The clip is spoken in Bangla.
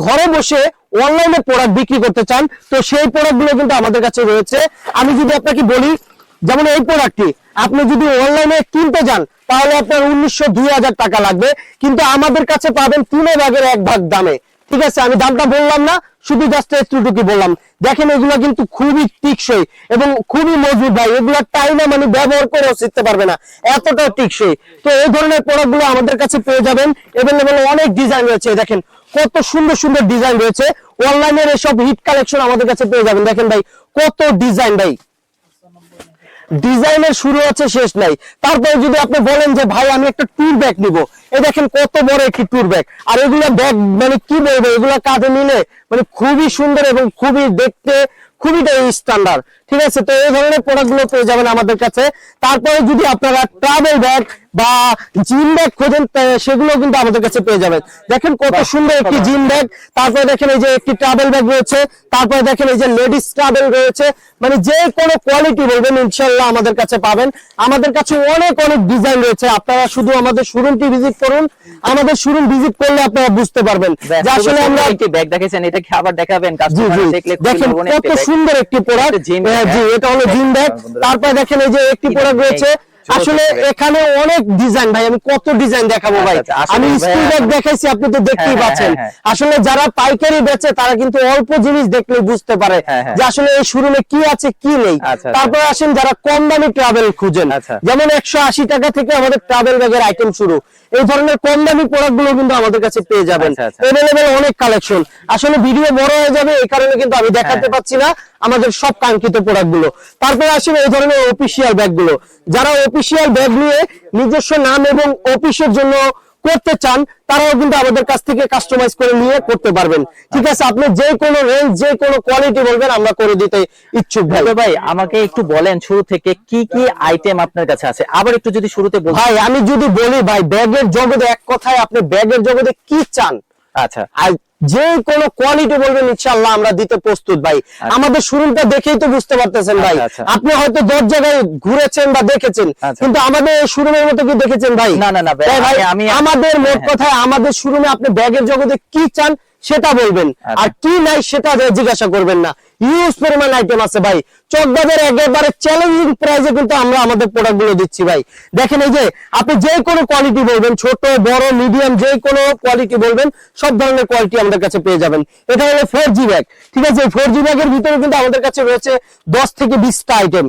ঘরে বসে অনলাইনে প্রোডাক্ট বিক্রি করতে চান, তো সেই প্রোডাক্ট গুলো কিন্তু আমাদের কাছে রয়েছে। আমি যদি আপনাকে বলি, যেমন এই প্রোডাক্টটি আপনি যদি অনলাইনে কিনতে যান তাহলে আপনার 1900-2000 টাকা লাগবে, কিন্তু আমাদের কাছে পাবেন 3 ভাগের 1 ভাগ দামে। ঠিক আছে, আমি দামটা বললাম না, শুধু জাস্ট এতটুকু বললাম। দেখেন এগুলো কিন্তু খুবই টিকসই এবং খুবই মজবুত ভাই, এগুলো টাইনা মানে ব্যবহার করেও শিখতে পারবে না, এতটা টিকসই। তো এই ধরনের প্রোডাক্ট গুলো আমাদের কাছে পেয়ে যাবেন। এভেলেবেল অনেক ডিজাইন রয়েছে, দেখেন কত সুন্দর সুন্দর ডিজাইন রয়েছে। অনলাইনের এসব হিট কালেকশন আমাদের কাছে পেয়ে যাবেন। দেখেন ভাই কত ডিজাইন, ভাই ডিজাইনের শুরু আছে শেষ নাই। তারপরে যদি আপনি বলেন যে ভাই আমি একটা ট্যুর ব্যাগ নিব, এই দেখেন কত বড় একটি ট্যুর ব্যাগ। আর এগুলা ব্যাগ মানে কি বলবো, এগুলা কাঁধে নিলে মানে খুবই সুন্দর এবং খুবই দেখতে খুবই স্ট্যান্ডার্ড। ঠিক আছে, তো এই ধরনের প্রোডাক্ট গুলো পেয়ে যাবেন আমাদের কাছে। তারপরে যদি আপনারা ট্রাভেল ব্যাগ বা জিম ব্যাগ খোঁজেন সেগুলো কিন্তু আমাদের কাছে পেয়ে যাবেন। দেখেন কত সুন্দর একটি জিম ব্যাগ, তারপরে দেখেন এই যে একটি ট্রাভেল ব্যাগ রয়েছে, তারপরে দেখেন এই যে লেডিস ট্রাভেল রয়েছে। মানে যে কোনো কোয়ালিটি বলবেন ইনশাআল্লাহ আমাদের কাছে পাবেন। আমাদের কাছে অনেক অনেক ডিজাইন রয়েছে, আপনারা শুধু আমাদের শোরুমটি ভিজিট করুন। আমাদের শোরুম ভিজিট করলে আপনারা বুঝতে পারবেন যে আসলে আমরা একটি ব্যাগ দেখেছেন, এটা কি আবার দেখাবেন? দেখেন কত সুন্দর একটি প্রোডাক্ট। জি, এটা হলো জিম ব্যাগ। তারপরে দেখেন এই যে একটি প্রোডাক্ট রয়েছে, আসলে এখানে অনেক ডিজাইন ভাই, আমি কত ডিজাইন দেখাবো ভাই। আমি স্কুল ব্যাগ দেখাইছি, আপনি তো দেখতেই পাচ্ছেন। আসলে যারা পাইকারি বেচে তারা কিন্তু অল্প জিনিস দেখলে বুঝতে পারে যে আসলে এই শোরুমে কি আছে কি নেই। তারপরে আসেন যারা কম দামি ট্রাভেল খুঁজেন, যেমন 180 টাকা থেকে আমাদের ট্রাভেল ব্যাগের আইটেম শুরু। এই ধরনের কম দামি প্রোডাক্ট গুলো কিন্তু আমাদের কাছে পেয়ে যাবেন। এভেলেবেল অনেক কালেকশন। আসলে ভিডিও বড় হয়ে যাবে, এই কারণে কিন্তু আমি দেখাতে পাচ্ছি না আমাদের সব কাঙ্ক্ষিত প্রোডাক্ট গুলো। তারপরে আসলে এই ধরনের অফিসিয়াল ব্যাগ গুলো, যারা অফিসিয়াল ব্যাগ নিয়ে নিজস্ব নাম এবং অফিসের জন্য করতে চান তারাও কিন্তু আমাদের কাছ থেকে কাস্টমাইজ করে নিয়ে করতে পারবেন। ঠিক আছে, আপনি যে কোনো রেঞ্জ যে কোনো কোয়ালিটি বলবেন আমরা করে দিতে ইচ্ছুক। ভাই আমাকে একটু বলেন শুরু থেকে কি কি আইটেম আপনার কাছে আছে, আবার একটু যদি শুরুতে বলেন। ভাই আমি যদি বলি ভাই, ব্যাগের জগতে এক কথায় আপনি ব্যাগের জগতে কি চান, আচ্ছা, আর যে কোনো কোয়ালিটি বলবেন ইনশাআল্লাহ আমরা দিতে প্রস্তুত ভাই। আমাদের শোরুমটা দেখেই তো বুঝতে পারতেছেন ভাই। আপনি হয়তো 10 জায়গায় ঘুরেছেন বা দেখেছেন, কিন্তু আমাদের শোরুমের মতো কি দেখেছেন ভাই? না না না ভাই, আমাদের মোট কথায় আমাদের শোরুমে আপনি ব্যাগের জগতে কি চান সেটা বলবেন, আর কি নাই সেটা জিজ্ঞাসা করবেন না। ইউজ পরিমাণ আইটেম আছে ভাই। চকবাজারে একেবারে চ্যালেঞ্জিং প্রাইসে কিন্তু আমরা আমাদের প্রোডাক্ট গুলো দিচ্ছি ভাই। দেখেন এই যে আপনি যে কোনো কোয়ালিটি বলবেন, ছোট বড় মিডিয়াম যে কোনো কোয়ালিটি বলবেন, সব ধরনের কোয়ালিটি আমাদের কাছে পেয়ে যাবেন। এটা হলো 4G ব্যাগ। ঠিক আছে, 4G ব্যাগের ভিতরে কিন্তু আমাদের কাছে রয়েছে 10 থেকে 20টা আইটেম।